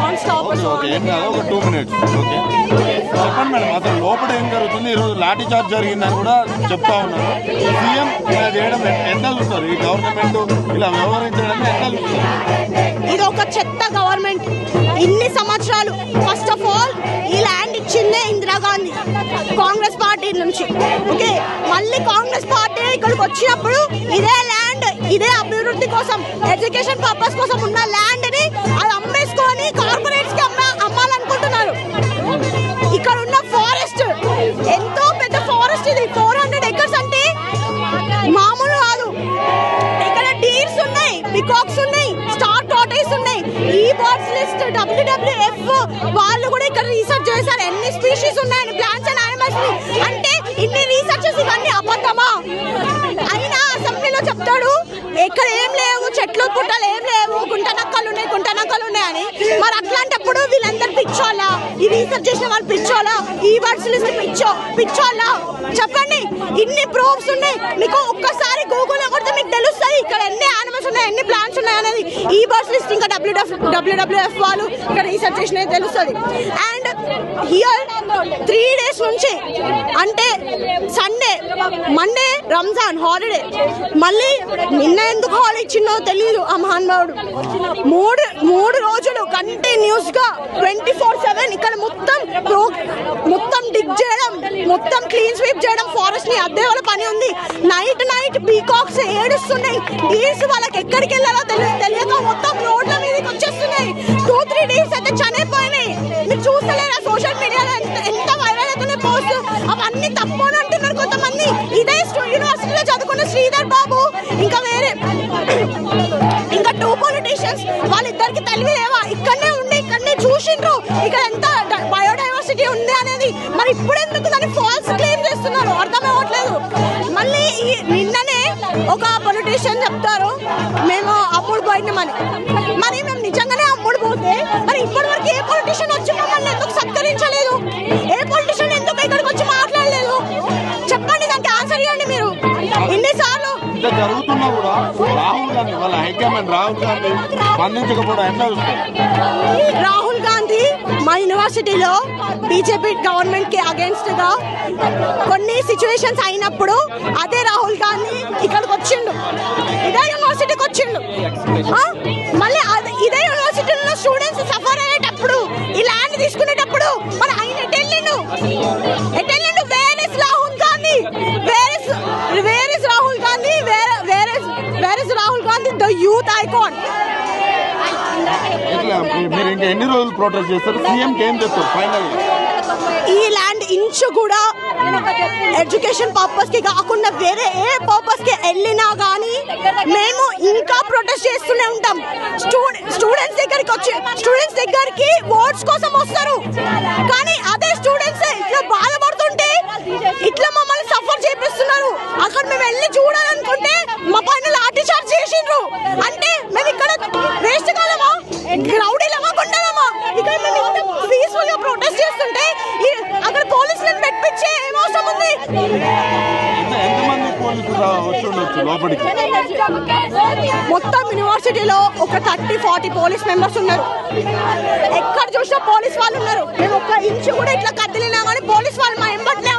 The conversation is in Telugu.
Non stop. ఒక 2 minutes. ఓకే, చెప్పండి మేడం, అసలు లోపల ఏం జరుగుతుంది? ఈరోజు లాఠీ చార్జ్ జరిగిందని కూడా చెప్తా ఉన్నారు. సీఎం ఇలా చేయడం ఎంత చూస్తారు? ఈ గవర్నమెంట్ ఇలా వ్యవహరించడం ఎంత చూస్తారు? ఇది ఒక చెత్త గవర్నమెంట్. ఇన్ని సంవత్సరాలు ఫస్ట్ ఆఫ్ ఆల్ ఈ ల్యాండ్ ఇచ్చిందే ఇందిరాగాంధీ కాంగ్రెస్ పార్టీ నుంచి. ఓకే, మళ్ళీ కాంగ్రెస్ పార్టీ ఇక్కడికి వచ్చినప్పుడు ఇదే ల్యాండ్, ఇదే అభివృద్ధి కోసం, ఎడ్యుకేషన్ పర్పస్ కోసం ఉన్న ల్యాండ్ ని అది అమ్మేసుకొని కార్పొరేట్స్ కి అమ్మాలనుకుంటున్నారు. ఇక్కడ ఉన్న ఫారెస్ట్ ఎంతో పెద్ద ఫారెస్ట్, ఇది 400 acres అంటే మామూలు కాదు. ఇక్కడ డీర్స్ ఉన్నాయి, పికాక్స్ ఉన్నాయి, స్టార్ టార్టాయిస్ ఉన్నాయి. ఈ బర్డ్స్ లిస్ట్ WWF వాళ్ళు కూడా ఇక్కడ రీసెర్చ్ చేశారు ఎన్ని స్పీషీస్ ఉన్నాయని, ప్లాంట్స్ అండ్ యానిమల్స్ ని. అంటే ఇన్ని రీసెర్చెస్ ఇవన్నీ అబద్ధమా? అయినా అసెంబ్లీలో చెప్తాడు ఇక్కడ ఏం లేవు, చెట్లు పుట్టలు ఏం లేవు, గుంట నక్కలు ఉన్నాయి అని. మరి అట్లాంటప్పుడు వీళ్ళందరూ పిచ్చోళ్ళా? ఈ రీసెర్చ్ చేసిన వాళ్ళు పిచ్చోళ్ళా? ఈ బర్డ్స్ లిస్ట్ పిచ్చోళ్ళా? చెప్పండి. ఇన్ని ప్రూఫ్స్ ఉన్నాయి మీకు, ఒక్కసారి గూగుల్లో కొడితే మీకు తెలుస్తాయి ఇక్కడ ఎన్ని యానిమల్స్ ఉన్నాయి, ఎన్ని ప్లాంట్స్ ఉన్నాయి అనేది. ఈ బర్డ్స్ లిస్ట్ ఇంకా WWF వాళ్ళు ఇక్కడ రీసెర్చ్ చేసినది తెలుస్తుంది. అండ్ హియర్ 3 days నుంచి, అంటే సండే, మండే రంజాన్ హాలిడే, మళ్ళీ నిన్న ఎందుకు హాలిడే ఇచ్చిందో తెలియదు ఆ మహానుభావుడు. మూడు రోజులు కంటిన్యూస్ గా 24/7 ఇక్కడ మొత్తం డిగ్ చేయడం, మొత్తం క్లీన్ స్వీప్ చేయడం, ఫారెస్ట్ ని అద్దె వాళ్ళ పని ఉంది. నైట్ పీకాక్స్ ఏడుస్తున్నాయి, డీర్స్ వాళ్ళకి ఎక్కడికి వెళ్ళాలో తెలియక మొత్తం రోడ్ల మీదకి వచ్చేస్తున్నాయి. 2-3 days అయితే చనిపోయినాయి. మీరు చూస్తలేరా సోషల్ మీడియాలో ఎంత వైరల్ అవుతున్నాయి పోస్ట్? అవన్నీ తప్పు అని అంటున్నారు కొంతమంది. ఇదే యూనివర్సిటీలో చదువుకున్న శ్రీధర్ బాబు, ఇంకా 2 పొలిటీషియన్స్, వాళ్ళిద్దరికి తెలివి లేవా? ఇక్కడనే చూసిండ్రు ఇక్కడ ఎంత బయోడైవర్సిటీ ఉంది అనేది. మరి ఇప్పుడు ఎందుకు దాన్ని ఫాల్స్ క్లెయిమ్ చేస్తున్నారు? అర్థం అవ్వట్లేదు. మళ్ళీ నిన్ననే ఒక పొలిటీషియన్ చెప్తారు మేము అమ్ముడు పోయినామని. మరి మేము నిజంగానే అమ్ముడు పోతే మరి ఇప్పటి వరకు ఏ పొలిటీషియన్ వచ్చి మమ్మల్ని ఎందుకు సత్కరించలేదు? ఏ పొలిటీషియన్ ఎందుకు ఇక్కడికి వచ్చి మాట్లాడలేదు? చెప్పండి, దానికి ఆన్సర్ ఇవ్వండి మీరు. ఇన్నిసార్లు జరుగుతున్నా కూడా రాహుల్ గాంధీ వాళ్ళ హైకమాండ్ స్పందించకపోవడం ఎంత చూస్తారు? రాహుల్ గాంధీ మా యూనివర్సిటీలో బీజేపీ గవర్నమెంట్ కి అగేన్స్ట్ గా కొన్ని సిచ్యువేషన్స్ అయినప్పుడు అదే రాహుల్ గాంధీ ఇక్కడికి వచ్చిండు, ఇదే యూనివర్సిటీకి వచ్చిండు. మళ్ళీ ఇదే యూనివర్సిటీలో స్టూడెంట్స్ సఫర్ అయ్యేటప్పుడు, ఈ ల్యాండ్ తీసుకునేటప్పుడు మరి ఆయన ఎటెళ్ళిండు? Where is Rahul Gandhi? Where is Rahul Gandhi? Where is Rahul Gandhi, the youth icon? మీరు ఇంకా ఎన్ని రోజులు ప్రొటెస్ట్ చేస్తారు? సీఎం ఏం చెప్తారు ఫైనల్? ఈ ల్యాండ్ ఇంచు కూడా ఎడ్యుకేషన్ పర్పస్ కి కాకుండా వేరే ఏ పర్పస్ కి వెళ్ళినా గానీ మేము ఇంకా ప్రొటెస్ట్ చేస్తూనే ఉంటాం. స్టూడెంట్స్ దగ్గరికి ఓట్స్ కోసం వస్తారు, కానీ అదే స్టూడెంట్స్ ఇట్లా బాధపడుతుంటే ఇట్లా మమ్మల్ని సఫర్ చేపిస్తున్నారు. అక్కడ మేము వెళ్ళి చూడాలనుకుంటే మా పైన లాఠీ చార్జ్ చేసిండ్రు. అంటే మేము ఇక్కడ వేస్ట్ కాలమా, రౌడీలమా, గుండలమా? ఇక్కడ మేము పీస్ఫుల్ గా ప్రొటెస్ట్ చేస్తుంటే అక్కడ పోలీసులను పెట్టించే ఏం అవసరం ఉంది? మొత్తం యూనివర్సిటీలో ఒక 30-40 పోలీస్ మెంబర్స్ ఉన్నారు. ఎక్కడ చూసినా పోలీస్ వాళ్ళు ఉన్నారు. మేము ఒక్క ఇంచు కూడా ఇట్లా కదిలినా కానీ పోలీస్ వాళ్ళు మా ఎంబట్లే